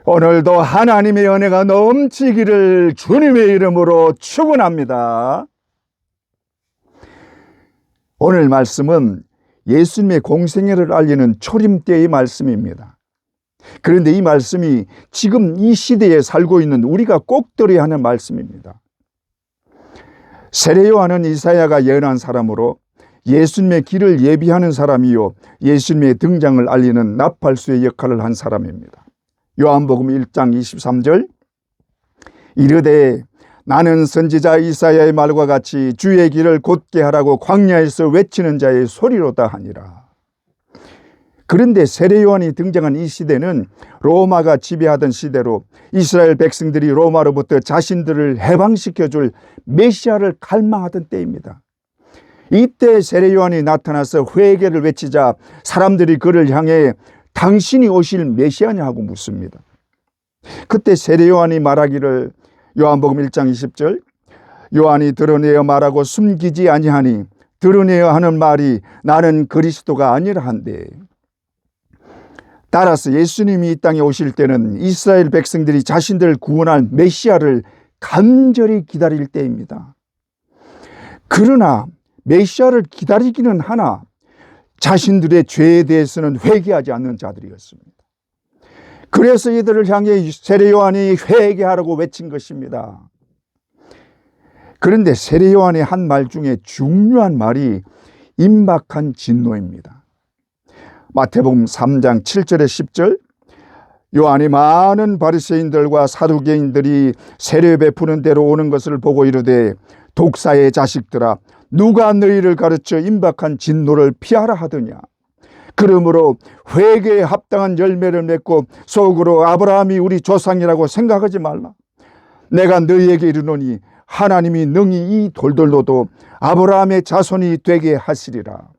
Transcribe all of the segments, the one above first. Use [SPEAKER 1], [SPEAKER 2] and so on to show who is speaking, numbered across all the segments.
[SPEAKER 1] 오늘도 하나님의 은혜가 넘치기를 주님의 이름으로 축원합니다. 오늘 말씀은 예수님의 공생애를 알리는 초림 때의 말씀입니다. 그런데 이 말씀이 지금 이 시대에 살고 있는 우리가 꼭 들어야 하는 말씀입니다. 세례 요한은 이사야가 예언한 사람으로 예수님의 길을 예비하는 사람이요 예수님의 등장을 알리는 나팔수의 역할을 한 사람입니다. 요한복음 1장 23절, 이르되 나는 선지자 이사야의 말과 같이 주의 길을 곧게 하라고 광야에서 외치는 자의 소리로다 하니라. 그런데 세례 요한이 등장한 이 시대는 로마가 지배하던 시대로 이스라엘 백성들이 로마로부터 자신들을 해방시켜줄 메시아를 갈망하던 때입니다. 이때 세례 요한이 나타나서 회개를 외치자 사람들이 그를 향해 당신이 오실 메시아냐 하고 묻습니다. 그때 세례 요한이 말하기를, 요한복음 1장 20절, 요한이 드러내어 말하고 숨기지 아니하니 드러내어 하는 말이 나는 그리스도가 아니라 한데. 따라서 예수님이 이 땅에 오실 때는 이스라엘 백성들이 자신들을 구원할 메시아를 간절히 기다릴 때입니다. 그러나 메시아를 기다리기는 하나 자신들의 죄에 대해서는 회개하지 않는 자들이었습니다. 그래서 이들을 향해 세례 요한이 회개하라고 외친 것입니다. 그런데 세례 요한의 한 말 중에 중요한 말이 임박한 진노입니다. 마태복음 3장 7절에 10절, 요한이 많은 바리새인들과 사두개인들이 세례 베푸는 데로 오는 것을 보고 이르되 독사의 자식들아, 누가 너희를 가르쳐 임박한 진노를 피하라 하더냐. 그러므로 회개에 합당한 열매를 맺고 속으로 아브라함이 우리 조상이라고 생각하지 말라. 내가 너희에게 이르노니 하나님이 능히 이 돌들로도 아브라함의 자손이 되게 하시리라.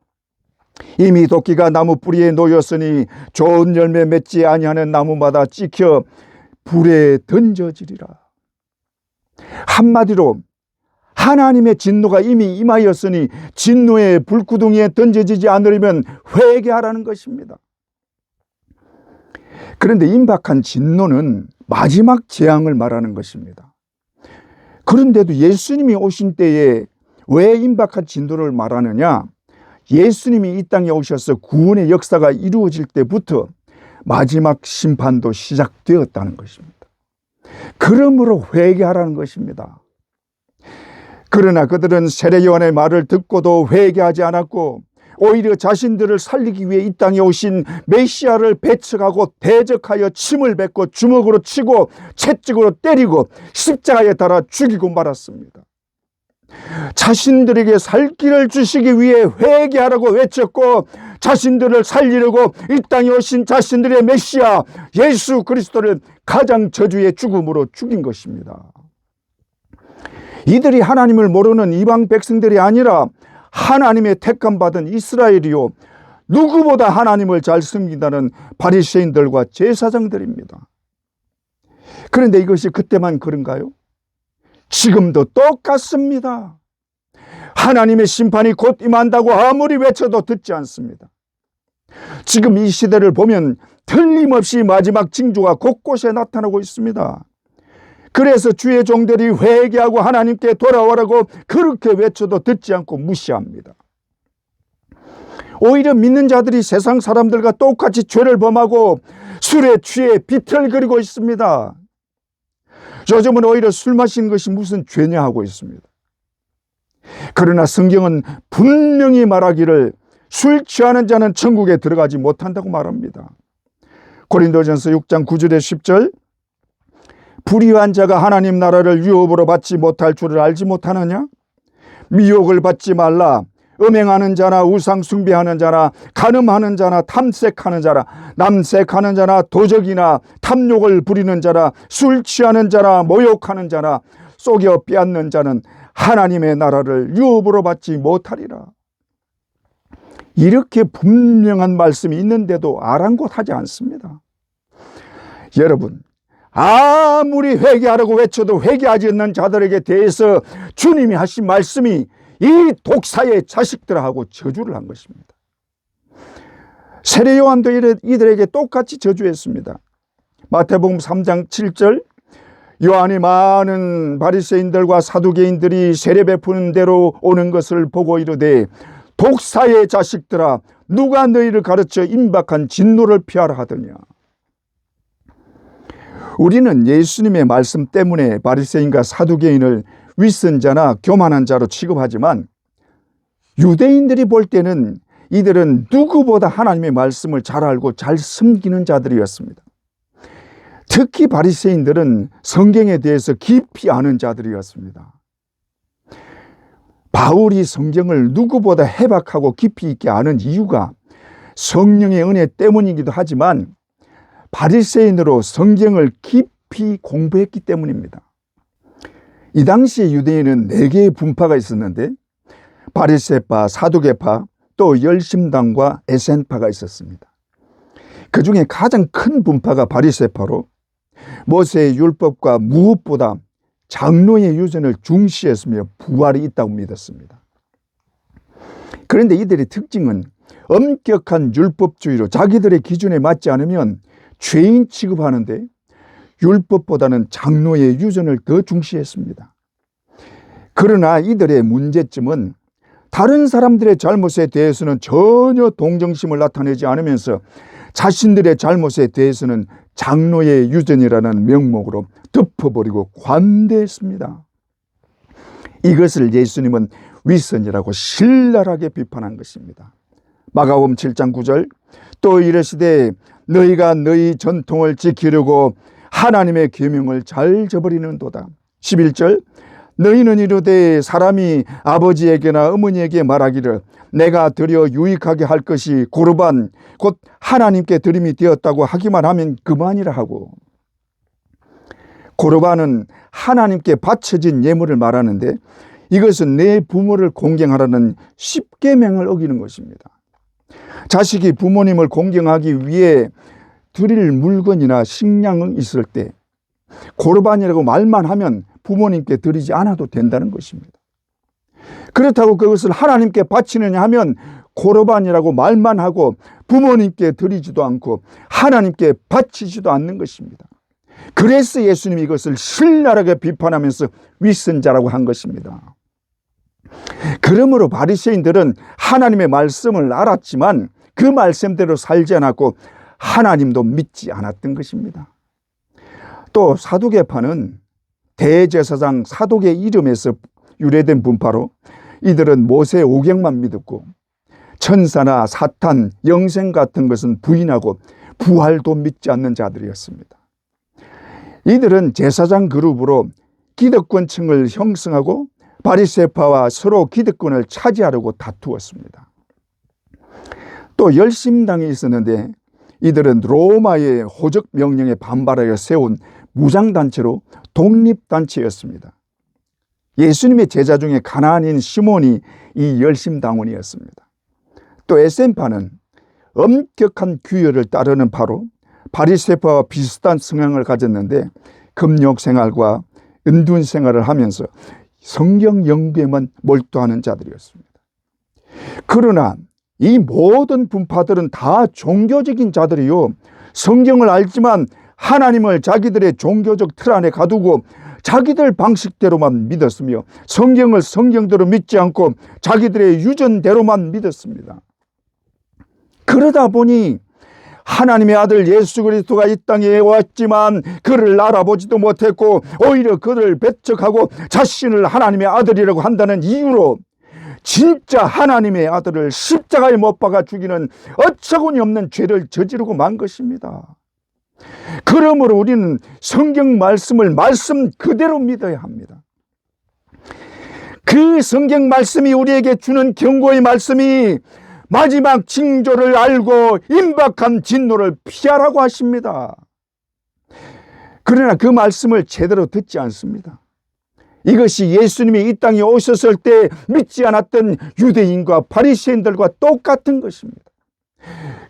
[SPEAKER 1] 이미 도끼가 나무 뿌리에 놓였으니 좋은 열매 맺지 아니하는 나무마다 찍혀 불에 던져지리라. 한마디로 하나님의 진노가 이미 임하였으니 진노의 불구덩이에 던져지지 않으려면 회개하라는 것입니다. 그런데 임박한 진노는 마지막 재앙을 말하는 것입니다. 그런데도 예수님이 오신 때에 왜 임박한 진노를 말하느냐? 예수님이 이 땅에 오셔서 구원의 역사가 이루어질 때부터 마지막 심판도 시작되었다는 것입니다. 그러므로 회개하라는 것입니다. 그러나 그들은 세례 요한의 말을 듣고도 회개하지 않았고 오히려 자신들을 살리기 위해 이 땅에 오신 메시아를 배척하고 대적하여 침을 뱉고 주먹으로 치고 채찍으로 때리고 십자가에 달아 죽이고 말았습니다. 자신들에게 살 길을 주시기 위해 회개하라고 외쳤고 자신들을 살리려고 이 땅에 오신 자신들의 메시아 예수 그리스도를 가장 저주의 죽음으로 죽인 것입니다. 이들이 하나님을 모르는 이방 백성들이 아니라 하나님의 택함받은 이스라엘이요 누구보다 하나님을 잘 섬긴다는 바리새인들과 제사장들입니다. 그런데 이것이 그때만 그런가요? 지금도 똑같습니다. 하나님의 심판이 곧 임한다고 아무리 외쳐도 듣지 않습니다. 지금 이 시대를 보면 틀림없이 마지막 징조가 곳곳에 나타나고 있습니다. 그래서 주의 종들이 회개하고 하나님께 돌아오라고 그렇게 외쳐도 듣지 않고 무시합니다. 오히려 믿는 자들이 세상 사람들과 똑같이 죄를 범하고 술에 취해 비틀거리고 있습니다. 요즘은 오히려 술 마시는 것이 무슨 죄냐 하고 있습니다. 그러나 성경은 분명히 말하기를 술 취하는 자는 천국에 들어가지 못한다고 말합니다. 고린도전서 6장 9절에 10절, 불의한 자가 하나님 나라를 유업으로 받지 못할 줄을 알지 못하느냐? 미혹을 받지 말라. 음행하는 자나 우상 숭배하는 자나 간음하는 자나 탐색하는 자나 남색하는 자나 도적이나 탐욕을 부리는 자나 술 취하는 자나 모욕하는 자나 속여 빼앗는 자는 하나님의 나라를 유업으로 받지 못하리라. 이렇게 분명한 말씀이 있는데도 아랑곳하지 않습니다. 여러분, 아무리 회개하라고 외쳐도 회개하지 않는 자들에게 대해서 주님이 하신 말씀이 이 독사의 자식들하고 저주를 한 것입니다. 세례 요한도 이들에게 똑같이 저주했습니다. 마태복음 3장 7절, 요한이 많은 바리새인들과 사두개인들이 세례 베푸는 대로 오는 것을 보고 이르되 독사의 자식들아, 누가 너희를 가르쳐 임박한 진노를 피하라 하더냐. 우리는 예수님의 말씀 때문에 바리새인과 사두개인을 윗선자나 교만한 자로 취급하지만 유대인들이 볼 때는 이들은 누구보다 하나님의 말씀을 잘 알고 잘 섬기는 자들이었습니다. 특히 바리새인들은 성경에 대해서 깊이 아는 자들이었습니다. 바울이 성경을 누구보다 해박하고 깊이 있게 아는 이유가 성령의 은혜 때문이기도 하지만 바리새인으로 성경을 깊이 공부했기 때문입니다. 이 당시에 유대인은 4개의 분파가 있었는데 바리새파, 사두개파, 또 열심당과 에센파가 있었습니다. 그 중에 가장 큰 분파가 바리새파로 모세의 율법과 무엇보다 장로의 유전을 중시했으며 부활이 있다고 믿었습니다. 그런데 이들의 특징은 엄격한 율법주의로 자기들의 기준에 맞지 않으면 죄인 취급하는데 율법보다는 장로의 유전을 더 중시했습니다. 그러나 이들의 문제점은 다른 사람들의 잘못에 대해서는 전혀 동정심을 나타내지 않으면서 자신들의 잘못에 대해서는 장로의 유전이라는 명목으로 덮어버리고 관대했습니다. 이것을 예수님은 위선이라고 신랄하게 비판한 것입니다. 마가복음 7장 9절, 또 이르시되 너희가 너희 전통을 지키려고 하나님의 계명을 잘 저버리는도다. 11절, 너희는 이르되 사람이 아버지에게나 어머니에게 말하기를 내가 드려 유익하게 할 것이 고르반 곧 하나님께 드림이 되었다고 하기만 하면 그만이라 하고, 고르반은 하나님께 바쳐진 예물을 말하는데 이것은 내 부모를 공경하라는 십계명을 어기는 것입니다. 자식이 부모님을 공경하기 위해 드릴 물건이나 식량이 있을 때 고르반이라고 말만 하면 부모님께 드리지 않아도 된다는 것입니다. 그렇다고 그것을 하나님께 바치느냐 하면 고르반이라고 말만 하고 부모님께 드리지도 않고 하나님께 바치지도 않는 것입니다. 그래서 예수님이 이것을 신랄하게 비판하면서 위선자라고 한 것입니다. 그러므로 바리새인들은 하나님의 말씀을 알았지만 그 말씀대로 살지 않았고 하나님도 믿지 않았던 것입니다. 또 사두개파는 대제사장 사독의 이름에서 유래된 분파로 이들은 모세의 오경만 믿었고 천사나 사탄, 영생 같은 것은 부인하고 부활도 믿지 않는 자들이었습니다. 이들은 제사장 그룹으로 기득권층을 형성하고 바리새파와 서로 기득권을 차지하려고 다투었습니다. 또 열심당이 있었는데 이들은 로마의 호적 명령에 반발하여 세운 무장단체로 독립단체였습니다. 예수님의 제자 중에 가나안인 시몬이 이 열심당원이었습니다. 또 에센파는 엄격한 규율을 따르는 파로 바리새파와 비슷한 성향을 가졌는데 금욕 생활과 은둔 생활을 하면서 성경 연구에만 몰두하는 자들이었습니다. 그러나 이 모든 분파들은 다 종교적인 자들이요, 성경을 알지만 하나님을 자기들의 종교적 틀 안에 가두고 자기들 방식대로만 믿었으며 성경을 성경대로 믿지 않고 자기들의 유전대로만 믿었습니다. 그러다 보니 하나님의 아들 예수 그리스도가 이 땅에 왔지만 그를 알아보지도 못했고 오히려 그를 배척하고 자신을 하나님의 아들이라고 한다는 이유로 진짜 하나님의 아들을 십자가에 못 박아 죽이는 어처구니 없는 죄를 저지르고 만 것입니다. 그러므로 우리는 성경 말씀을 말씀 그대로 믿어야 합니다. 그 성경 말씀이 우리에게 주는 경고의 말씀이 마지막 징조를 알고 임박한 진노를 피하라고 하십니다. 그러나 그 말씀을 제대로 듣지 않습니다. 이것이 예수님이 이 땅에 오셨을 때 믿지 않았던 유대인과 바리새인들과 똑같은 것입니다.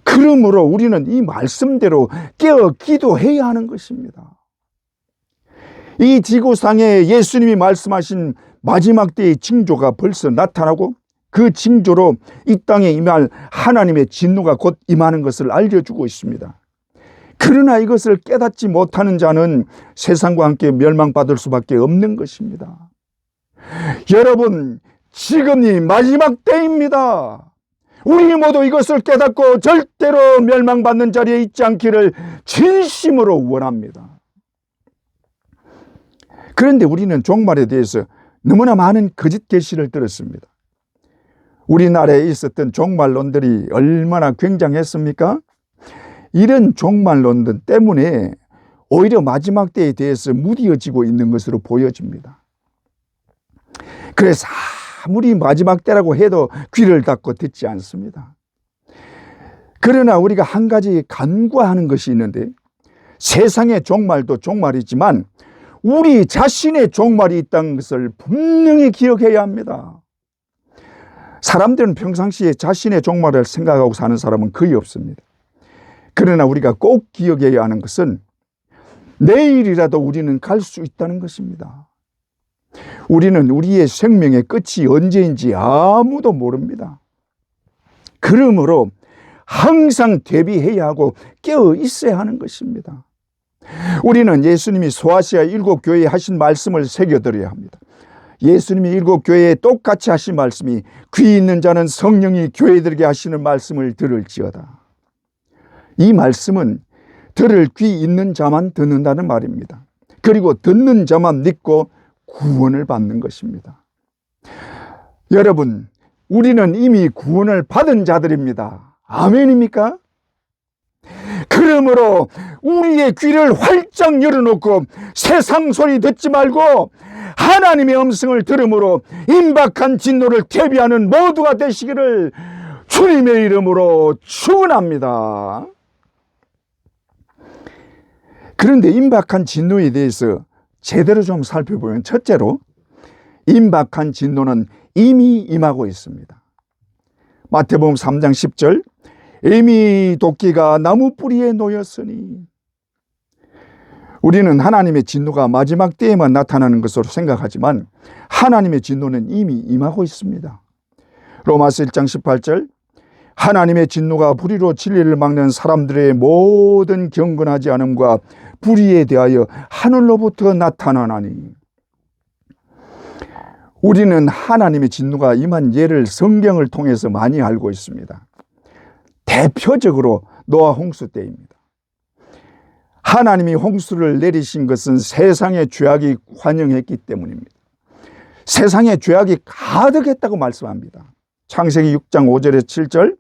[SPEAKER 1] 그러므로 우리는 이 말씀대로 깨어 기도해야 하는 것입니다. 이 지구상에 예수님이 말씀하신 마지막 때의 징조가 벌써 나타나고 그 징조로 이 땅에 임할 하나님의 진노가 곧 임하는 것을 알려주고 있습니다. 그러나 이것을 깨닫지 못하는 자는 세상과 함께 멸망받을 수밖에 없는 것입니다. 여러분, 지금이 마지막 때입니다. 우리 모두 이것을 깨닫고 절대로 멸망받는 자리에 있지 않기를 진심으로 원합니다. 그런데 우리는 종말에 대해서 너무나 많은 거짓 계시를 들었습니다. 우리나라에 있었던 종말론들이 얼마나 굉장했습니까? 이런 종말론들 때문에 오히려 마지막 때에 대해서 무뎌지고 있는 것으로 보여집니다. 그래서 아무리 마지막 때라고 해도 귀를 닫고 듣지 않습니다. 그러나 우리가 한 가지 간과하는 것이 있는데, 세상의 종말도 종말이지만 우리 자신의 종말이 있다는 것을 분명히 기억해야 합니다. 사람들은 평상시에 자신의 종말을 생각하고 사는 사람은 거의 없습니다. 그러나 우리가 꼭 기억해야 하는 것은 내일이라도 우리는 갈 수 있다는 것입니다. 우리는 우리의 생명의 끝이 언제인지 아무도 모릅니다. 그러므로 항상 대비해야 하고 깨어 있어야 하는 것입니다. 우리는 예수님이 소아시아 7교회에 하신 말씀을 새겨들어야 합니다. 예수님이 7교회에 똑같이 하신 말씀이 귀 있는 자는 성령이 교회들에게 하시는 말씀을 들을지어다. 이 말씀은 들을 귀 있는 자만 듣는다는 말입니다. 그리고 듣는 자만 믿고 구원을 받는 것입니다. 여러분, 우리는 이미 구원을 받은 자들입니다. 아멘입니까? 그러므로 우리의 귀를 활짝 열어놓고 세상 소리 듣지 말고 하나님의 음성을 들음으로 임박한 진노를 대비하는 모두가 되시기를 주님의 이름으로 축원합니다. 그런데 임박한 진노에 대해서 제대로 좀 살펴보면, 첫째로 임박한 진노는 이미 임하고 있습니다. 마태복음 3장 10절, 이미 도끼가 나무 뿌리에 놓였으니. 우리는 하나님의 진노가 마지막 때에만 나타나는 것으로 생각하지만 하나님의 진노는 이미 임하고 있습니다. 로마서 1장 18절, 하나님의 진노가 불의로 진리를 막는 사람들의 모든 경건하지 않음과 불의에 대하여 하늘로부터 나타나나니. 우리는 하나님의 진노가 임한 예를 성경을 통해서 많이 알고 있습니다. 대표적으로 노아 홍수 때입니다. 하나님이 홍수를 내리신 것은 세상의 죄악이 환영했기 때문입니다. 세상의 죄악이 가득했다고 말씀합니다. 창세기 6장 5절에 7절,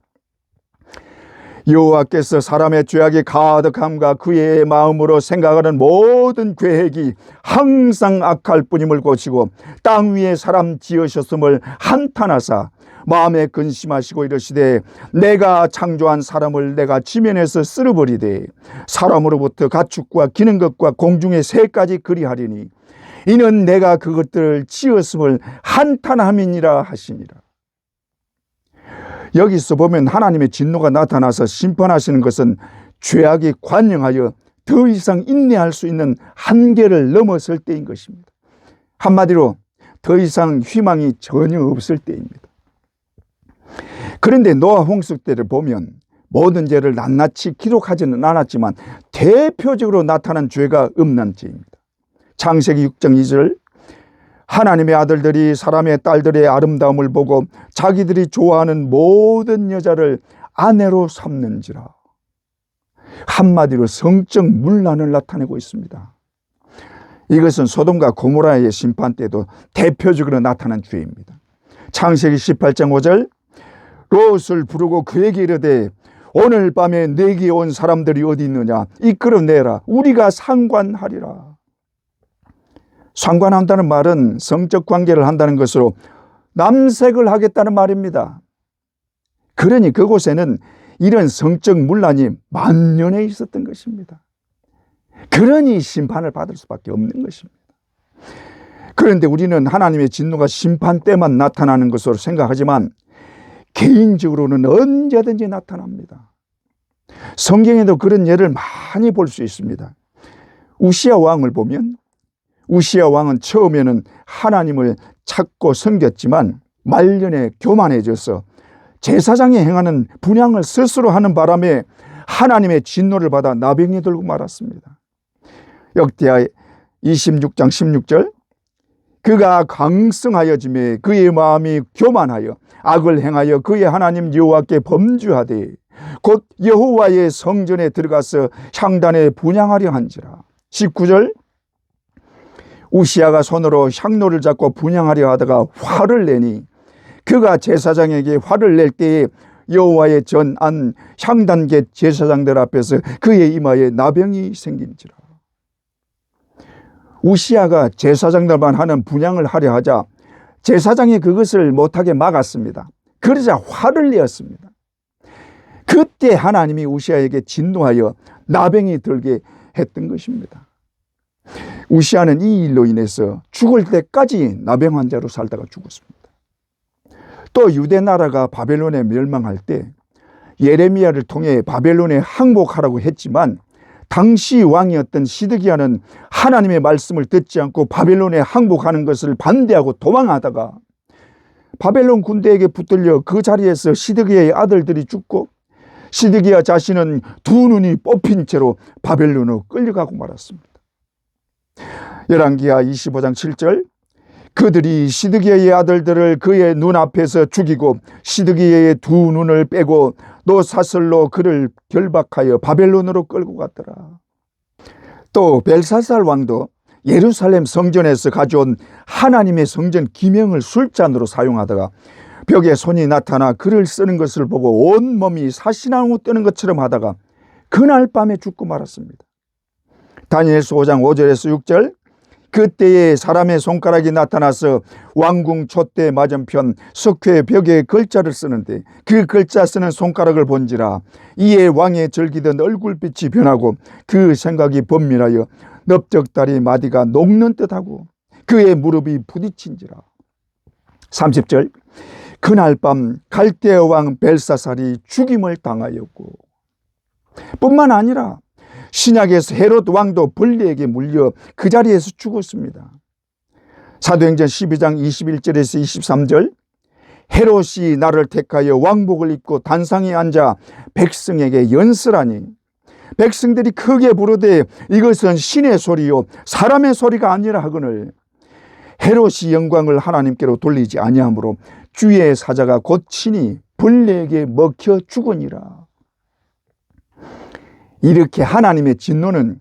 [SPEAKER 1] 여호와께서 사람의 죄악이 가득함과 그의 마음으로 생각하는 모든 계획이 항상 악할 뿐임을 고치고 땅 위에 사람 지으셨음을 한탄하사 마음에 근심하시고 이르시되, 내가 창조한 사람을 내가 지면에서 쓸어버리되 사람으로부터 가축과 기는 것과 공중의 새까지 그리하리니 이는 내가 그것들을 지었음을 한탄함이니라 하시니라. 여기서 보면 하나님의 진노가 나타나서 심판하시는 것은 죄악이 관영하여 더 이상 인내할 수 있는 한계를 넘었을 때인 것입니다. 한마디로 더 이상 희망이 전혀 없을 때입니다. 그런데 노아 홍수 때를 보면 모든 죄를 낱낱이 기록하지는 않았지만 대표적으로 나타난 죄가 음란죄입니다. 창세기 6장 2절, 하나님의 아들들이 사람의 딸들의 아름다움을 보고 자기들이 좋아하는 모든 여자를 아내로 삼는지라. 한마디로 성적 문란을 나타내고 있습니다. 이것은 소돔과 고모라의 심판 때도 대표적으로 나타난 죄입니다. 창세기 18장 5절, 롯을 부르고 그에게 이르되, 오늘 밤에 내게 온 사람들이 어디 있느냐, 이끌어내라, 우리가 상관하리라. 상관한다는 말은 성적 관계를 한다는 것으로 남색을 하겠다는 말입니다. 그러니 그곳에는 이런 성적 문란이 만년에 있었던 것입니다. 그러니 심판을 받을 수밖에 없는 것입니다. 그런데 우리는 하나님의 진노가 심판 때만 나타나는 것으로 생각하지만 개인적으로는 언제든지 나타납니다. 성경에도 그런 예를 많이 볼 수 있습니다. 우시야 왕을 보면, 우시야 왕은 처음에는 하나님을 찾고 섬겼지만 말년에 교만해져서 제사장이 행하는 분향을 스스로 하는 바람에 하나님의 진노를 받아 나병이 들고 말았습니다. 역대하 26장 16절, 그가 강성하여짐에 그의 마음이 교만하여 악을 행하여 그의 하나님 여호와께 범죄하되 곧 여호와의 성전에 들어가서 향단에 분향하려 한지라. 19절, 우시아가 손으로 향로를 잡고 분향하려 하다가 화를 내니 그가 제사장에게 화를 낼 때에 여호와의 전안 향단계 제사장들 앞에서 그의 이마에 나병이 생긴지라. 우시아가 제사장들만 하는 분향을 하려 하자 제사장이 그것을 못하게 막았습니다. 그러자 화를 내었습니다. 그때 하나님이 우시아에게 진노하여 나병이 들게 했던 것입니다. 우시아는 이 일로 인해서 죽을 때까지 나병 환자로 살다가 죽었습니다. 또 유대 나라가 바벨론에 멸망할 때 예레미야를 통해 바벨론에 항복하라고 했지만 당시 왕이었던 시드기야는 하나님의 말씀을 듣지 않고 바벨론에 항복하는 것을 반대하고 도망하다가 바벨론 군대에게 붙들려 그 자리에서 시드기야의 아들들이 죽고 시드기야 자신은 두 눈이 뽑힌 채로 바벨론으로 끌려가고 말았습니다. 열왕기하 25장 7절, 그들이 시드기야의 아들들을 그의 눈앞에서 죽이고 시드기야의 두 눈을 빼고 또 사슬로 그를 결박하여 바벨론으로 끌고 갔더라. 또 벨사살 왕도 예루살렘 성전에서 가져온 하나님의 성전 기명을 술잔으로 사용하다가 벽에 손이 나타나 글을 쓰는 것을 보고 온몸이 사시나무 뜨는 것처럼 하다가 그날 밤에 죽고 말았습니다. 다니엘서 5장 5절에서 6절, 그때에 사람의 손가락이 나타나서 왕궁 촛대 맞은편 석회 벽에 글자를 쓰는데 그 글자 쓰는 손가락을 본지라. 이에 왕의 절기던 얼굴빛이 변하고 그 생각이 번민하여 넓적다리 마디가 녹는 듯하고 그의 무릎이 부딪힌지라. 30절, 그날 밤 갈대아 왕 벨사살이 죽임을 당하였고 뿐만 아니라 신약에서 헤롯 왕도 벌레에게 물려 그 자리에서 죽었습니다. 사도행전 12장 21절에서 23절, 헤롯이 나를 택하여 왕복을 입고 단상에 앉아 백성에게 연설하니 백성들이 크게 부르되 이것은 신의 소리요 사람의 소리가 아니라 하거늘 헤롯이 영광을 하나님께로 돌리지 아니하므로 주의 사자가 곧 친히 벌레에게 먹혀 죽으니라. 이렇게 하나님의 진노는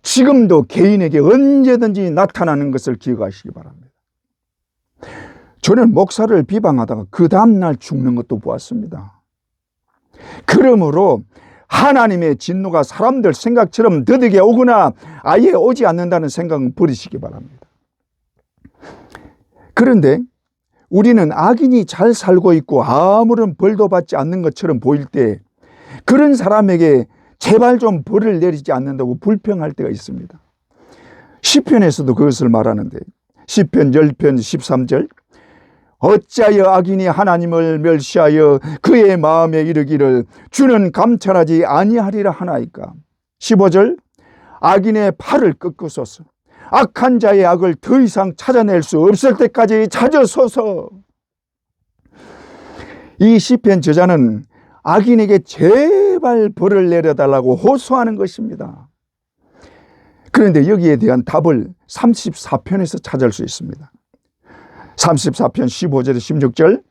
[SPEAKER 1] 지금도 개인에게 언제든지 나타나는 것을 기억하시기 바랍니다. 저는 목사를 비방하다가 그 다음날 죽는 것도 보았습니다. 그러므로 하나님의 진노가 사람들 생각처럼 더디게 오거나 아예 오지 않는다는 생각은 버리시기 바랍니다. 그런데 우리는 악인이 잘 살고 있고 아무런 벌도 받지 않는 것처럼 보일 때 그런 사람에게 제발 좀 벌을 내리지 않는다고 불평할 때가 있습니다. 시편에서도 그것을 말하는데 시편 10편 13절, 어찌하여 악인이 하나님을 멸시하여 그의 마음에 이르기를 주는 감찰하지 아니하리라 하나이까. 15절, 악인의 팔을 꺾으소서. 악한 자의 악을 더 이상 찾아낼 수 없을 때까지 찾아서서. 이 시편 저자는 악인에게 제발 벌을 내려달라고 호소하는 것입니다. 그런데 여기에 대한 답을 34편에서 찾을 수 있습니다. 34편 15절에 16절,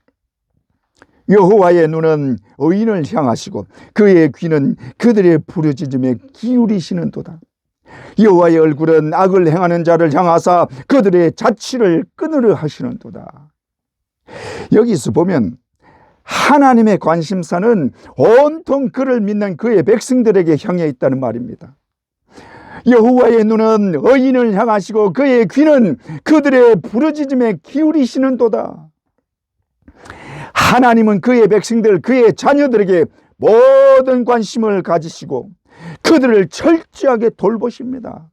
[SPEAKER 1] 여호와의 눈은 의인을 향하시고 그의 귀는 그들의 부르짖음에 기울이시는도다. 여호와의 얼굴은 악을 행하는 자를 향하사 그들의 자취를 끊으려 하시는도다. 여기서 보면 하나님의 관심사는 온통 그를 믿는 그의 백성들에게 향해 있다는 말입니다. 여호와의 눈은 의인을 향하시고 그의 귀는 그들의 부르짖음에 기울이시는도다. 하나님은 그의 백성들, 그의 자녀들에게 모든 관심을 가지시고 그들을 철저하게 돌보십니다.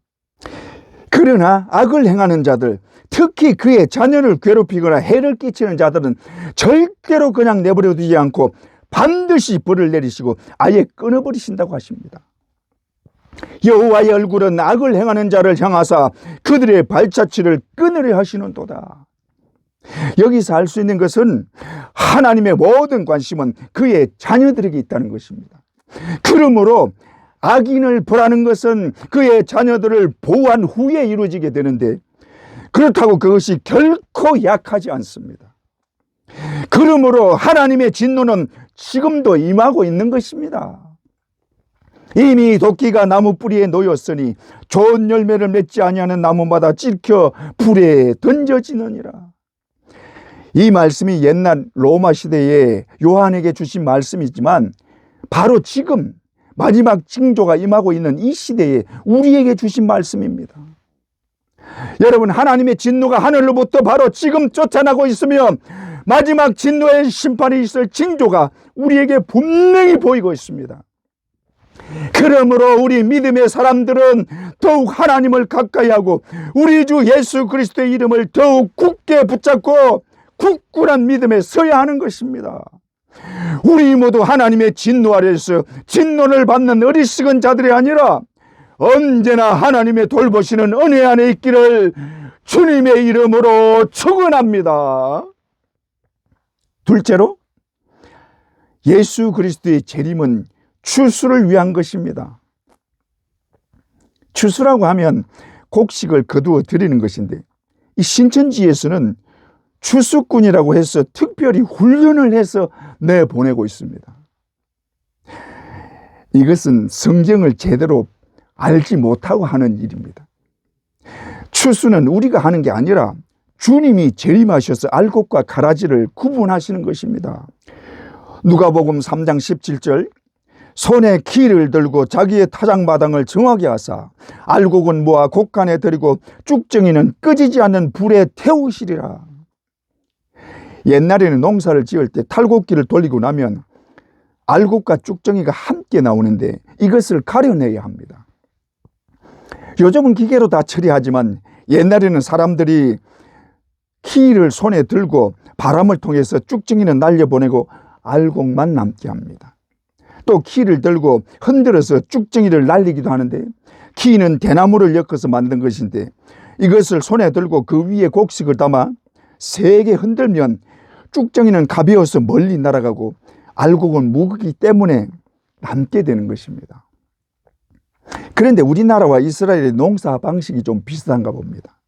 [SPEAKER 1] 그러나 악을 행하는 자들, 특히 그의 자녀를 괴롭히거나 해를 끼치는 자들은 절대로 그냥 내버려 두지 않고 반드시 벌을 내리시고 아예 끊어버리신다고 하십니다. 여호와의 얼굴은 악을 행하는 자를 향하사 그들의 발자취를 끊으려 하시는도다. 여기서 알 수 있는 것은 하나님의 모든 관심은 그의 자녀들에게 있다는 것입니다. 그러므로 악인을 벌하는 것은 그의 자녀들을 보호한 후에 이루어지게 되는데, 그렇다고 그것이 결코 약하지 않습니다. 그러므로 하나님의 진노는 지금도 임하고 있는 것입니다. 이미 도끼가 나무 뿌리에 놓였으니 좋은 열매를 맺지 아니하는 나무마다 찔켜 불에 던져지느니라. 이 말씀이 옛날 로마 시대에 요한에게 주신 말씀이지만, 바로 지금 마지막 징조가 임하고 있는 이 시대에 우리에게 주신 말씀입니다. 여러분, 하나님의 진노가 하늘로부터 바로 지금 쫓아나고 있으며 마지막 진노의 심판이 있을 징조가 우리에게 분명히 보이고 있습니다. 그러므로 우리 믿음의 사람들은 더욱 하나님을 가까이 하고 우리 주 예수 그리스도의 이름을 더욱 굳게 붙잡고 굳건한 믿음에 서야 하는 것입니다. 우리 모두 하나님의 진노 아래에서 진노를 받는 어리석은 자들이 아니라 언제나 하나님의 돌보시는 은혜 안에 있기를 주님의 이름으로 축원합니다. 둘째로, 예수 그리스도의 재림은 추수를 위한 것입니다. 추수라고 하면 곡식을 거두어 드리는 것인데, 이 신천지에서는 추수꾼이라고 해서 특별히 훈련을 해서 내보내고 있습니다. 이것은 성경을 제대로 알지 못하고 하는 일입니다. 추수는 우리가 하는 게 아니라 주님이 재림하셔서 알곡과 가라지를 구분하시는 것입니다. 누가복음 3장 17절, 손에 키를 들고 자기의 타작마당을 정하게 하사 알곡은 모아 곡간에 들이고 쭉정이는 끄지지 않는 불에 태우시리라. 옛날에는 농사를 지을 때 탈곡기를 돌리고 나면 알곡과 쭉정이가 함께 나오는데 이것을 가려내야 합니다. 요즘은 기계로 다 처리하지만 옛날에는 사람들이 키를 손에 들고 바람을 통해서 쭉정이는 날려보내고 알곡만 남게 합니다. 또 키를 들고 흔들어서 쭉정이를 날리기도 하는데, 키는 대나무를 엮어서 만든 것인데 이것을 손에 들고 그 위에 곡식을 담아 세게 흔들면 쭉정이는 가벼워서 멀리 날아가고 알곡은 무겁기 때문에 남게 되는 것입니다. 그런데 우리나라와 이스라엘의 농사 방식이 좀 비슷한가 봅니다.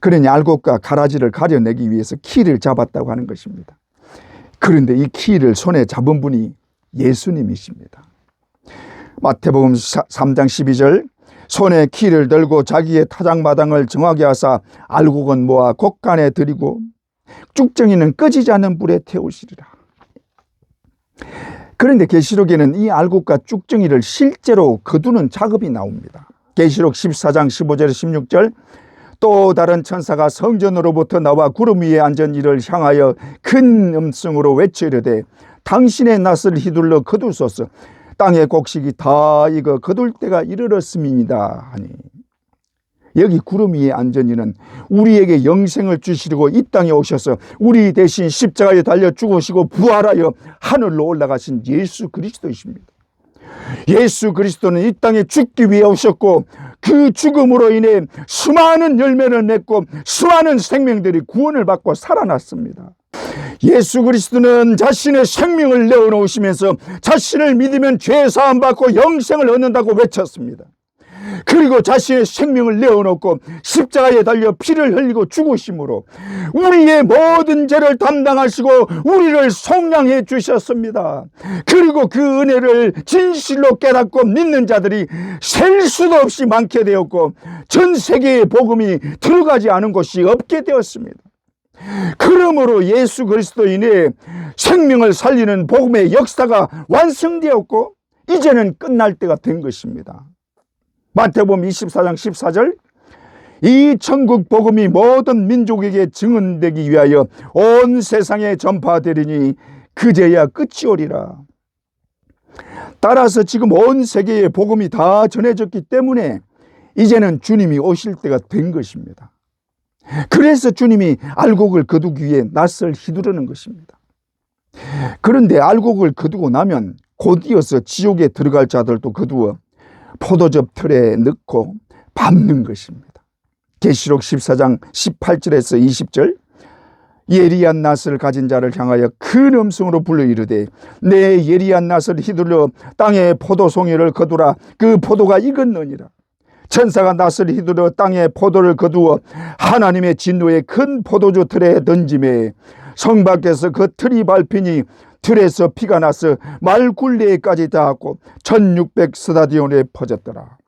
[SPEAKER 1] 그러니 알곡과 가라지를 가려내기 위해서 키를 잡았다고 하는 것입니다. 그런데 이 키를 손에 잡은 분이 예수님이십니다. 마태복음 3장 12절, 손에 키를 들고 자기의 타작마당을 정하게 하사 알곡은 모아 곡간에 들이고 쭉정이는 꺼지지 않는 불에 태우시리라. 그런데 계시록에는 이 알곡과 쭉정이를 실제로 거두는 작업이 나옵니다. 계시록 14장 15절 16절, 또 다른 천사가 성전으로부터 나와 구름 위에 앉은 이를 향하여 큰 음성으로 외치려되 당신의 낫을 휘둘러 거두소서. 땅의 곡식이 다 익어 거둘 때가 이르렀음이니이다 하니. 여기 구름 위에 앉은 이는 우리에게 영생을 주시려고 이 땅에 오셔서 우리 대신 십자가에 달려 죽으시고 부활하여 하늘로 올라가신 예수 그리스도이십니다. 예수 그리스도는 이 땅에 죽기 위해 오셨고 그 죽음으로 인해 수많은 열매를 맺고 수많은 생명들이 구원을 받고 살아났습니다. 예수 그리스도는 자신의 생명을 내어놓으시면서 자신을 믿으면 죄 사함 받고 영생을 얻는다고 외쳤습니다. 그리고 자신의 생명을 내어놓고 십자가에 달려 피를 흘리고 죽으심으로 우리의 모든 죄를 담당하시고 우리를 속량해 주셨습니다. 그리고 그 은혜를 진실로 깨닫고 믿는 자들이 셀 수도 없이 많게 되었고 전 세계의 복음이 들어가지 않은 곳이 없게 되었습니다. 그러므로 예수 그리스도 인해 생명을 살리는 복음의 역사가 완성되었고 이제는 끝날 때가 된 것입니다. 마태복음 24장 14절, 이 천국 복음이 모든 민족에게 증언되기 위하여 온 세상에 전파되리니 그제야 끝이 오리라. 따라서 지금 온 세계에 복음이 다 전해졌기 때문에 이제는 주님이 오실 때가 된 것입니다. 그래서 주님이 알곡을 거두기 위해 낫을 휘두르는 것입니다. 그런데 알곡을 거두고 나면 곧이어서 지옥에 들어갈 자들도 거두어 포도즙 틀에 넣고 밟는 것입니다. 계시록 14장 18절에서 20절, 예리한 낫을 가진 자를 향하여 큰 음성으로 불러 이르되 내 예리한 낫을 휘둘러 땅에 포도송이를 거두라. 그 포도가 익었느니라. 천사가 낫을 휘둘러 땅에 포도를 거두어 하나님의 진노의 큰 포도주 틀에 던짐에 성 밖에서 그 틀이 밟히니 틀에서 피가 나서 말 굴레까지 닿았고 1600 스타디온에 퍼졌더라.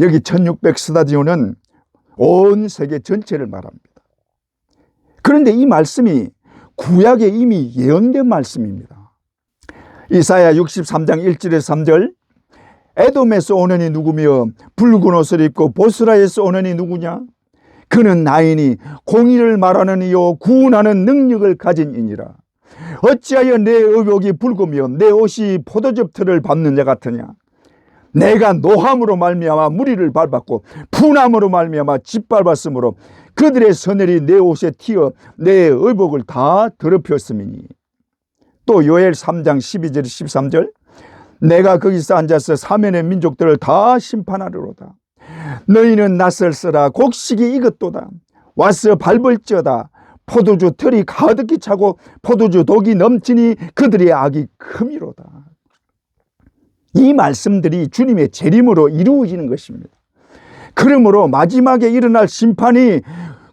[SPEAKER 1] 여기 1600 스타디온은 온 세계 전체를 말합니다. 그런데 이 말씀이 구약에 이미 예언된 말씀입니다. 이사야 63장 1절에서 3절 에돔에서 오는 이 누구며 붉은 옷을 입고 보스라에서 오는 이 누구냐? 그는 나이니 공의를 말하는 이요 구원하는 능력을 가진 이니라. 어찌하여 내 의복이 붉으며 내 옷이 포도즙 틀을 밟는 자 같으냐? 내가 노함으로 말미암아 무리를 밟았고 분함으로 말미암아 짓밟았으므로 그들의 서늘이 내 옷에 튀어 내 의복을 다 더럽혔음이니. 또 요엘 3장 12절 13절 내가 거기서 앉아서 사면의 민족들을 다 심판하리로다. 너희는 낫을 쓰라. 곡식이 익었도다. 와서 밟을지어다. 포도주 틀이 가득히 차고 포도주 독이 넘치니 그들의 악이 크미로다. 이 말씀들이 주님의 재림으로 이루어지는 것입니다. 그러므로 마지막에 일어날 심판이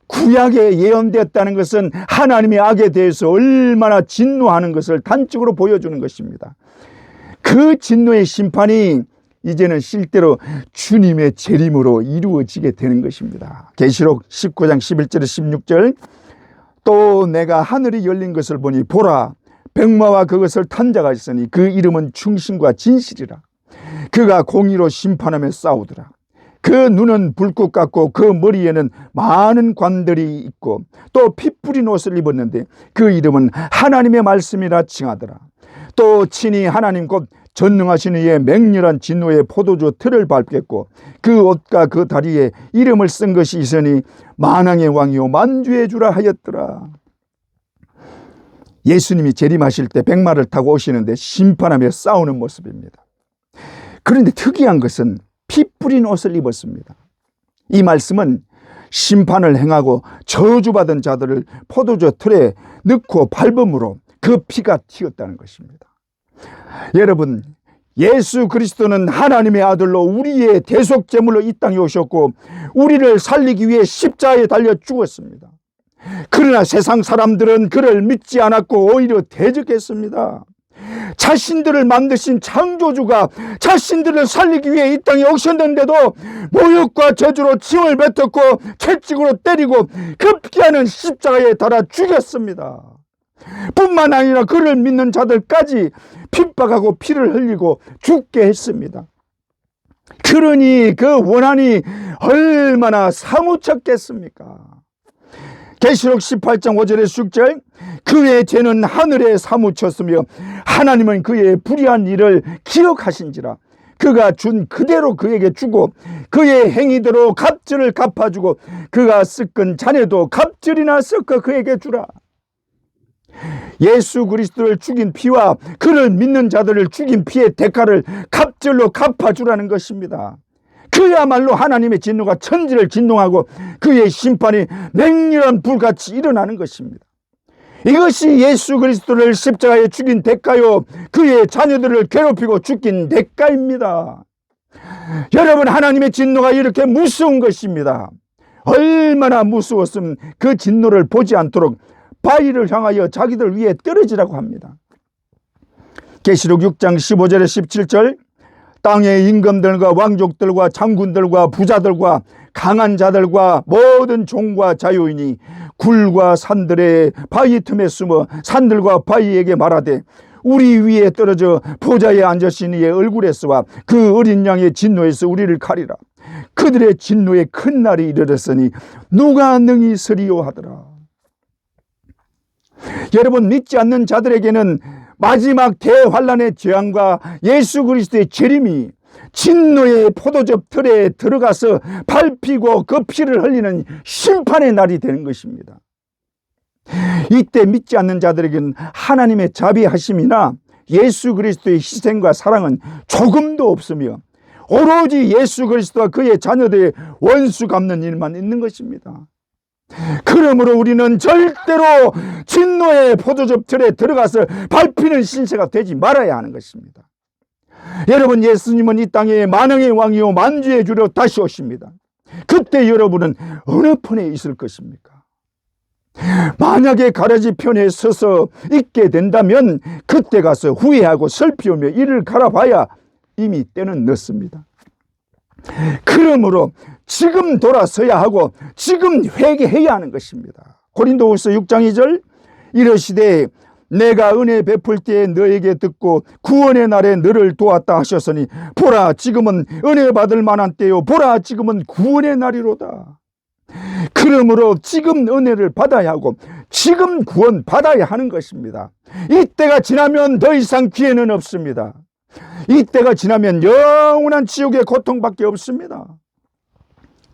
[SPEAKER 1] 구약에 예언되었다는 것은 하나님의 악에 대해서 얼마나 진노하는 것을 단적으로 보여주는 것입니다. 그 진노의 심판이 이제는 실제로 주님의 재림으로 이루어지게 되는 것입니다. 계시록 19장 11절 16절 또 내가 하늘이 열린 것을 보니 보라 백마와 그것을 탄 자가 있으니 그 이름은 충신과 진실이라. 그가 공의로 심판하며 싸우더라. 그 눈은 불꽃 같고 그 머리에는 많은 관들이 있고 또 피 뿌린 옷을 입었는데 그 이름은 하나님의 말씀이라 칭하더라. 또 친히 하나님 곧 전능하신 이의 맹렬한 진노의 포도주 틀을 밟겠고 그 옷과 그 다리에 이름을 쓴 것이 있으니 만왕의 왕이요 만주의 주라 하였더라. 예수님이 재림하실 때 백마를 타고 오시는데 심판하며 싸우는 모습입니다. 그런데 특이한 것은 피 뿌린 옷을 입었습니다. 이 말씀은 심판을 행하고 저주받은 자들을 포도주 틀에 넣고 밟음으로 그 피가 튀었다는 것입니다. 여러분, 예수 그리스도는 하나님의 아들로 우리의 대속제물로 이 땅에 오셨고 우리를 살리기 위해 십자가에 달려 죽었습니다. 그러나 세상 사람들은 그를 믿지 않았고 오히려 대적했습니다. 자신들을 만드신 창조주가 자신들을 살리기 위해 이 땅에 오셨는데도 모욕과 저주로 침을 뱉었고 채찍으로 때리고 급기야는 십자가에 달아 죽였습니다. 뿐만 아니라 그를 믿는 자들까지 핍박하고 피를 흘리고 죽게 했습니다. 그러니 그 원한이 얼마나 사무쳤겠습니까? 계시록 18장 5절의 6절 그의 죄는 하늘에 사무쳤으며 하나님은 그의 불의한 일을 기억하신지라. 그가 준 그대로 그에게 주고 그의 행위대로 갑절을 갚아주고 그가 섞은 잔에도 갑절이나 섞어 그에게 주라. 예수 그리스도를 죽인 피와 그를 믿는 자들을 죽인 피의 대가를 갑절로 갚아주라는 것입니다. 그야말로 하나님의 진노가 천지를 진동하고 그의 심판이 맹렬한 불같이 일어나는 것입니다. 이것이 예수 그리스도를 십자가에 죽인 대가요 그의 자녀들을 괴롭히고 죽인 대가입니다. 여러분, 하나님의 진노가 이렇게 무서운 것입니다. 얼마나 무서웠으면 그 진노를 보지 않도록 바위를 향하여 자기들 위에 떨어지라고 합니다. 계시록 6장 15절에 17절 땅의 임금들과 왕족들과 장군들과 부자들과 강한 자들과 모든 종과 자유인이 굴과 산들의 바위 틈에 숨어 산들과 바위에게 말하되 우리 위에 떨어져 보좌에 앉으신 이의 얼굴에서와 그 어린 양의 진노에서 우리를 가리라. 그들의 진노의 큰 날이 이르렀으니 누가 능히 서리요 하더라. 여러분, 믿지 않는 자들에게는 마지막 대환란의 재앙과 예수 그리스도의 재림이 진노의 포도즙 틀에 들어가서 밟히고 그 피를 흘리는 심판의 날이 되는 것입니다. 이때 믿지 않는 자들에게는 하나님의 자비하심이나 예수 그리스도의 희생과 사랑은 조금도 없으며 오로지 예수 그리스도와 그의 자녀들의 원수 갚는 일만 있는 것입니다. 그러므로 우리는 절대로 진노의 포도즙 틀에 들어가서 밟히는 신세가 되지 말아야 하는 것입니다. 여러분, 예수님은 이 땅에 만왕의 왕이요 만주의 주로 다시 오십니다. 그때 여러분은 어느 편에 있을 것입니까? 만약에 가라지 편에 서서 있게 된다면 그때 가서 후회하고 슬피우며 이를 갈아봐야 이미 때는 늦습니다. 그러므로 지금 돌아서야 하고 지금 회개해야 하는 것입니다. 고린도후서 6장 2절, 이르시되 내가 은혜 베풀 때에 너에게 듣고 구원의 날에 너를 도왔다 하셨으니 보라 지금은 은혜 받을 만한 때요 보라 지금은 구원의 날이로다. 그러므로 지금 은혜를 받아야 하고 지금 구원 받아야 하는 것입니다. 이때가 지나면 더 이상 기회는 없습니다. 이때가 지나면 영원한 지옥의 고통밖에 없습니다.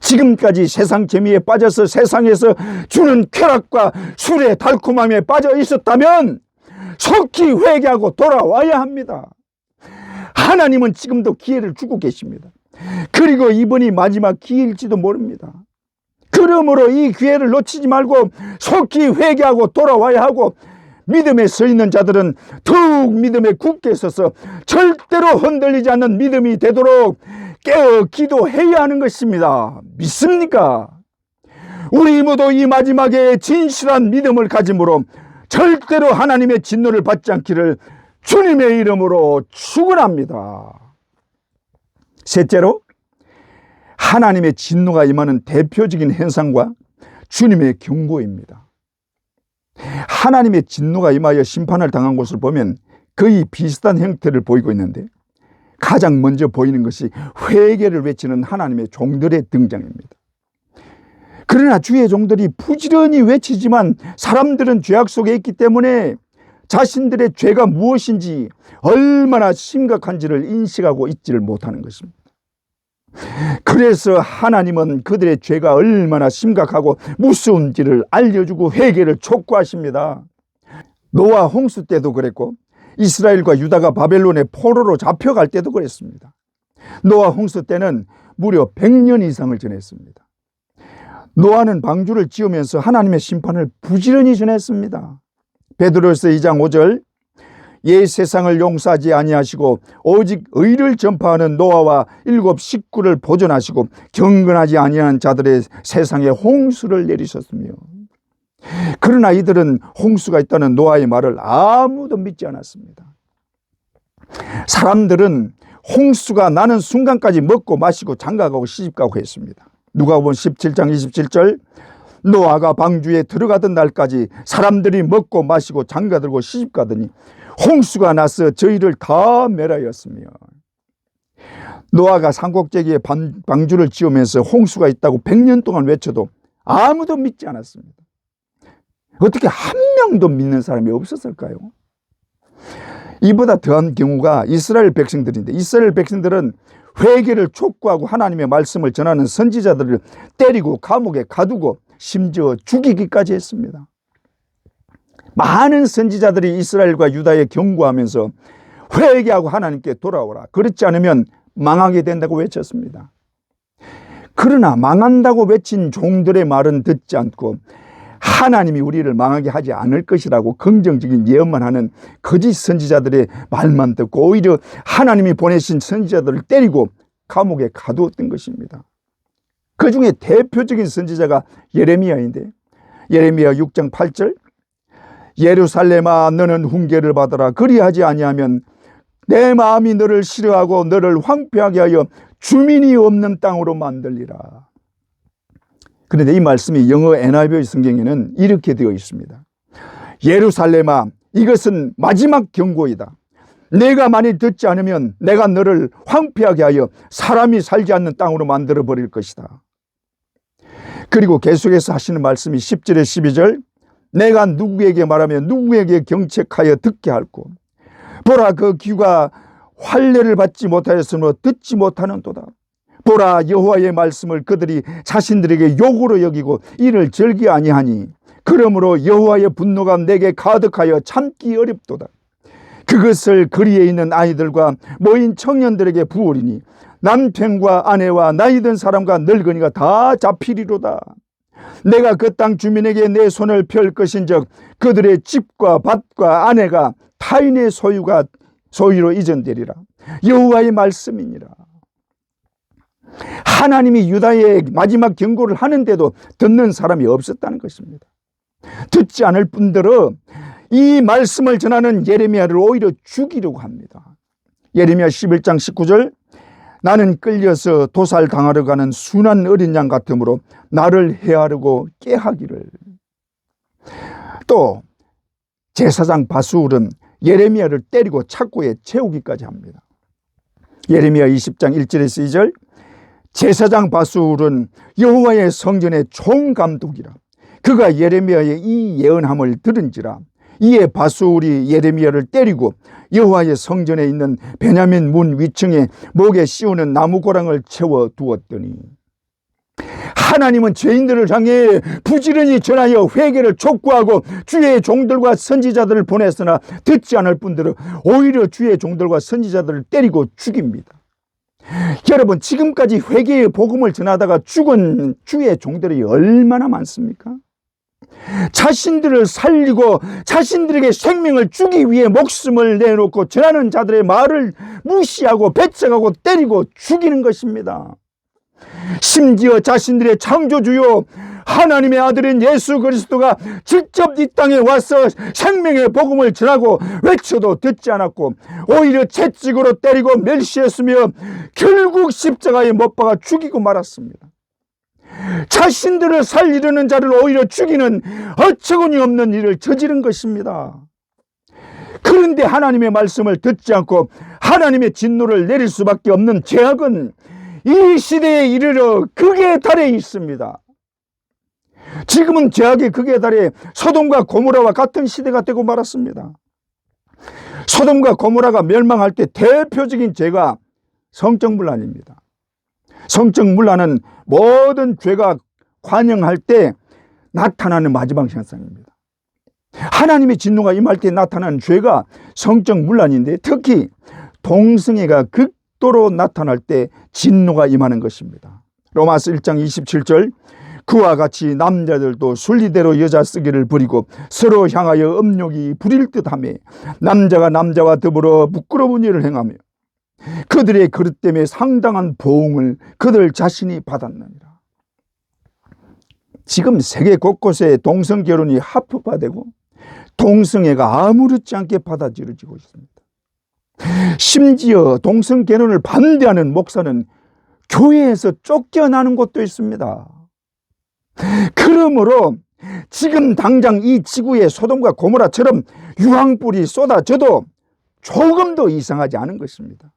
[SPEAKER 1] 지금까지 세상 재미에 빠져서 세상에서 주는 쾌락과 술의 달콤함에 빠져 있었다면 속히 회개하고 돌아와야 합니다. 하나님은 지금도 기회를 주고 계십니다. 그리고 이번이 마지막 기회일지도 모릅니다. 그러므로 이 기회를 놓치지 말고 속히 회개하고 돌아와야 하고, 믿음에 서 있는 자들은 더욱 믿음에 굳게 서서 절대로 흔들리지 않는 믿음이 되도록 깨어 기도해야 하는 것입니다. 믿습니까? 우리 모두 이 마지막에 진실한 믿음을 가짐으로 절대로 하나님의 진노를 받지 않기를 주님의 이름으로 축원합니다. 셋째로, 하나님의 진노가 임하는 대표적인 현상과 주님의 경고입니다. 하나님의 진노가 임하여 심판을 당한 곳을 보면 거의 비슷한 형태를 보이고 있는데, 가장 먼저 보이는 것이 회개를 외치는 하나님의 종들의 등장입니다. 그러나 주의 종들이 부지런히 외치지만 사람들은 죄악 속에 있기 때문에 자신들의 죄가 무엇인지, 얼마나 심각한지를 인식하고 있지를 못하는 것입니다. 그래서 하나님은 그들의 죄가 얼마나 심각하고 무서운지를 알려주고 회개를 촉구하십니다. 노아 홍수 때도 그랬고 이스라엘과 유다가 바벨론의 포로로 잡혀갈 때도 그랬습니다. 노아 홍수 때는 무려 100년 이상을 지냈습니다. 노아는 방주를 지으면서 하나님의 심판을 부지런히 전했습니다. 베드로서 2장 5절, 옛 세상을 용서하지 아니하시고 오직 의를 전파하는 노아와 7 식구를 보존하시고 경건하지 아니하는 자들의 세상에 홍수를 내리셨으며, 그러나 이들은 홍수가 있다는 노아의 말을 아무도 믿지 않았습니다. 사람들은 홍수가 나는 순간까지 먹고 마시고 장가가고 시집가고 했습니다. 누가복음 17장 27절, 노아가 방주에 들어가던 날까지 사람들이 먹고 마시고 장가들고 시집가더니 홍수가 나서 저희를 다 멸하였으며, 노아가 산꼭대기에 방주를 지으면서 홍수가 있다고 100년 동안 외쳐도 아무도 믿지 않았습니다. 어떻게 한 명도 믿는 사람이 없었을까요? 이보다 더한 경우가 이스라엘 백성들인데, 이스라엘 백성들은 회개를 촉구하고 하나님의 말씀을 전하는 선지자들을 때리고 감옥에 가두고 심지어 죽이기까지 했습니다. 많은 선지자들이 이스라엘과 유다에 경고하면서 회개하고 하나님께 돌아오라, 그렇지 않으면 망하게 된다고 외쳤습니다. 그러나 망한다고 외친 종들의 말은 듣지 않고 하나님이 우리를 망하게 하지 않을 것이라고 긍정적인 예언만 하는 거짓 선지자들의 말만 듣고 오히려 하나님이 보내신 선지자들을 때리고 감옥에 가두었던 것입니다. 그 중에 대표적인 선지자가 예레미야인데, 예레미야 6장 8절, 예루살렘아 너는 훈계를 받아라. 그리하지 아니하면 내 마음이 너를 싫어하고 너를 황폐하게 하여 주민이 없는 땅으로 만들리라. 그런데 이 말씀이 영어 NIV 성경에는 이렇게 되어 있습니다. 예루살렘아, 이것은 마지막 경고이다. 내가 만일 듣지 않으면 내가 너를 황폐하게 하여 사람이 살지 않는 땅으로 만들어 버릴 것이다. 그리고 계속해서 하시는 말씀이 10절에 12절, 내가 누구에게 말하며 누구에게 경책하여 듣게 할꼬. 보라, 그 귀가 환례를 받지 못하였으므로 듣지 못하는도다. 보라, 여호와의 말씀을 그들이 자신들에게 욕으로 여기고 이를 즐기 아니하니 그러므로 여호와의 분노가 내게 가득하여 참기 어렵도다. 그것을 거리에 있는 아이들과 모인 청년들에게 부으리니 남편과 아내와 나이 든 사람과 늙은이가 다 잡히리로다. 내가 그 땅 주민에게 내 손을 펼 것인즉 그들의 집과 밭과 아내가 타인의 소유로 이전되리라. 여호와의 말씀이니라. 하나님이 유다의 마지막 경고를 하는데도 듣는 사람이 없었다는 것입니다. 듣지 않을 뿐더러 이 말씀을 전하는 예레미야를 오히려 죽이려고 합니다. 예레미야 11장 19절, 나는 끌려서 도살당하러 가는 순한 어린 양 같으므로 나를 해하려고 꾀하기를. 또 제사장 바수울은 예레미야를 때리고 착고에 채우기까지 합니다. 예레미야 20장 1절에서 2절, 제사장 바수울은 여호와의 성전의 총감독이라. 그가 예레미야의 이 예언함을 들은지라. 이에 바수울이 예레미야를 때리고 여호와의 성전에 있는 베냐민 문 위층에 목에 씌우는 나무고랑을 채워 두었더니, 하나님은 죄인들을 향해 부지런히 전하여 회개를 촉구하고 주의 종들과 선지자들을 보냈으나 듣지 않을 뿐더러 오히려 주의 종들과 선지자들을 때리고 죽입니다. 여러분, 지금까지 회개의 복음을 전하다가 죽은 주의 종들이 얼마나 많습니까? 자신들을 살리고 자신들에게 생명을 주기 위해 목숨을 내놓고 전하는 자들의 말을 무시하고 배척하고 때리고 죽이는 것입니다. 심지어 자신들의 창조주요 하나님의 아들인 예수 그리스도가 직접 이 땅에 와서 생명의 복음을 전하고 외쳐도 듣지 않았고 오히려 채찍으로 때리고 멸시했으며 결국 십자가에 못 박아 죽이고 말았습니다. 자신들을 살리려는 자를 오히려 죽이는 어처구니 없는 일을 저지른 것입니다. 그런데 하나님의 말씀을 듣지 않고 하나님의 진노를 내릴 수밖에 없는 죄악은 이 시대에 이르러 극에 달해 있습니다. 지금은 죄악의 극에 달해 소돔과 고모라와 같은 시대가 되고 말았습니다. 소돔과 고모라가 멸망할 때 대표적인 죄가 성적문란입니다. 성적문란은 모든 죄가 관영할 때 나타나는 마지막 현상입니다. 하나님의 진노가 임할 때 나타나는 죄가 성적문란인데, 특히 동성애가 극도로 나타날 때 진노가 임하는 것입니다. 로마서 1장 27절, 그와 같이 남자들도 순리대로 여자 쓰기를 부리고 서로 향하여 음욕이 부릴 듯하며 남자가 남자와 더불어 부끄러운 일을 행하며 그들의 그릇 때문에 상당한 보응을 그들 자신이 받았느니라. 지금 세계 곳곳에 동성결혼이 합법화되고 동성애가 아무렇지 않게 받아들여지고 있습니다. 심지어 동성결혼을 반대하는 목사는 교회에서 쫓겨나는 곳도 있습니다. 그러므로 지금 당장 이 지구에 소돔과 고모라처럼 유황불이 쏟아져도 조금도 이상하지 않은 것입니다.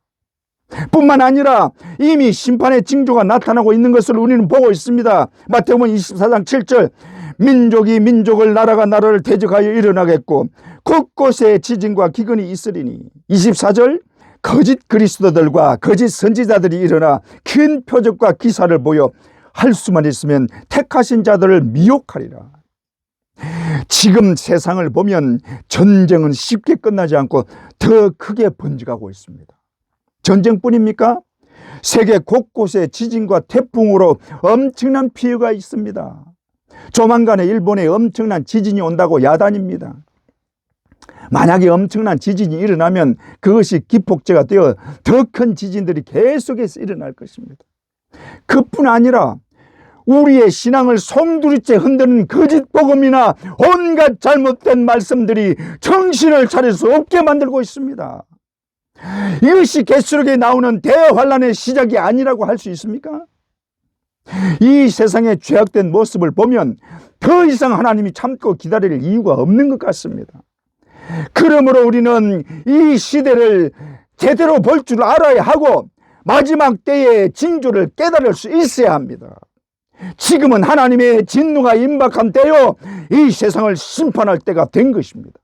[SPEAKER 1] 뿐만 아니라 이미 심판의 징조가 나타나고 있는 것을 우리는 보고 있습니다. 마태복음 24장 7절, 민족이 민족을, 나라가 나라를 대적하여 일어나겠고 곳곳에 지진과 기근이 있으리니. 24절, 거짓 그리스도들과 거짓 선지자들이 일어나 큰 표적과 기사를 보여 할 수만 있으면 택하신 자들을 미혹하리라. 지금 세상을 보면 전쟁은 쉽게 끝나지 않고 더 크게 번져가고 있습니다. 전쟁뿐입니까? 세계 곳곳에 지진과 태풍으로 엄청난 피해가 있습니다. 조만간에 일본에 엄청난 지진이 온다고 야단입니다. 만약에 엄청난 지진이 일어나면 그것이 기폭제가 되어 더 큰 지진들이 계속해서 일어날 것입니다. 그뿐 아니라 우리의 신앙을 송두리째 흔드는 거짓 복음이나 온갖 잘못된 말씀들이 정신을 차릴 수 없게 만들고 있습니다. 이것이 계시록에 나오는 대환란의 시작이 아니라고 할 수 있습니까? 이 세상의 죄악된 모습을 보면 더 이상 하나님이 참고 기다릴 이유가 없는 것 같습니다. 그러므로 우리는 이 시대를 제대로 볼 줄 알아야 하고 마지막 때의 징조를 깨달을 수 있어야 합니다. 지금은 하나님의 진노가 임박한 때요, 이 세상을 심판할 때가 된 것입니다.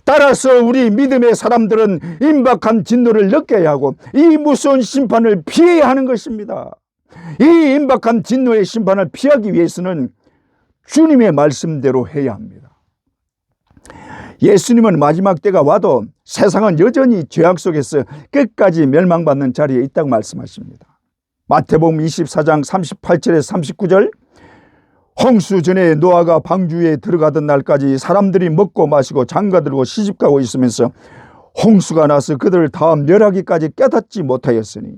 [SPEAKER 1] 따라서 우리 믿음의 사람들은 임박한 진노를 느껴야 하고 이 무서운 심판을 피해야 하는 것입니다. 이 임박한 진노의 심판을 피하기 위해서는 주님의 말씀대로 해야 합니다. 예수님은 마지막 때가 와도 세상은 여전히 죄악 속에서 끝까지 멸망받는 자리에 있다고 말씀하십니다. 마태복음 24장 38절에서 39절, 홍수 전에 노아가 방주에 들어가던 날까지 사람들이 먹고 마시고 장가들고 시집가고 있으면서 홍수가 나서 그들을 다 멸하기까지 깨닫지 못하였으니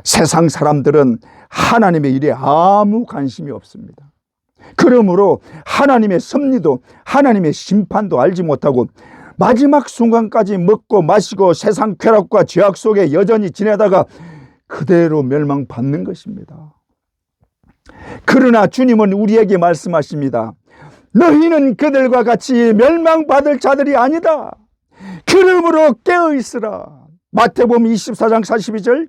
[SPEAKER 1] 세상 사람들은 하나님의 일에 아무 관심이 없습니다. 그러므로 하나님의 섭리도 하나님의 심판도 알지 못하고 마지막 순간까지 먹고 마시고 세상 쾌락과 죄악 속에 여전히 지내다가 그대로 멸망받는 것입니다. 그러나 주님은 우리에게 말씀하십니다. 너희는 그들과 같이 멸망받을 자들이 아니다. 그러므로 깨어있으라. 마태복음 24장 42절.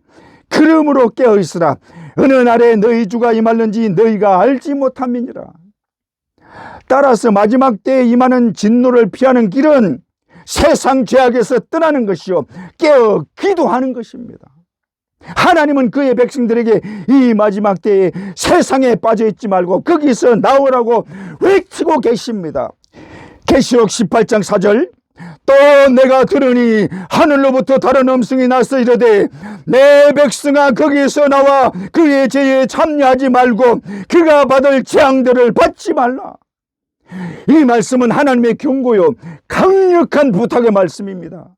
[SPEAKER 1] 그러므로 깨어있으라. 어느 날에 너희 주가 임할는지 너희가 알지 못함이니라. 따라서 마지막 때에 임하는 진노를 피하는 길은 세상 죄악에서 떠나는 것이요 깨어 기도하는 것입니다. 하나님은 그의 백성들에게 이 마지막 때에 세상에 빠져있지 말고 거기서 나오라고 외치고 계십니다. 계시록 18장 4절. 또 내가 들으니 하늘로부터 다른 음성이 나서 이르되 내 백성아 거기서 나와 그의 죄에 참여하지 말고 그가 받을 재앙들을 받지 말라. 이 말씀은 하나님의 경고요 강력한 부탁의 말씀입니다.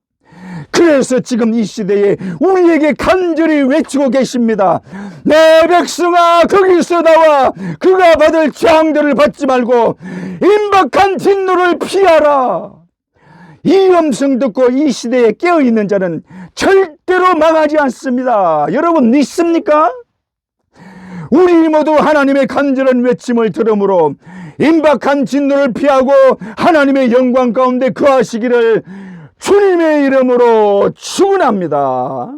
[SPEAKER 1] 그래서 지금 이 시대에 우리에게 간절히 외치고 계십니다. 내 백성아 거기서 나와 그가 받을 재앙들을 받지 말고 임박한 진노를 피하라. 이 음성 듣고 이 시대에 깨어있는 자는 절대로 망하지 않습니다. 여러분 믿습니까? 우리 모두 하나님의 간절한 외침을 들으므로 임박한 진노를 피하고 하나님의 영광 가운데 거하시기를 주님의 이름으로 축원합니다.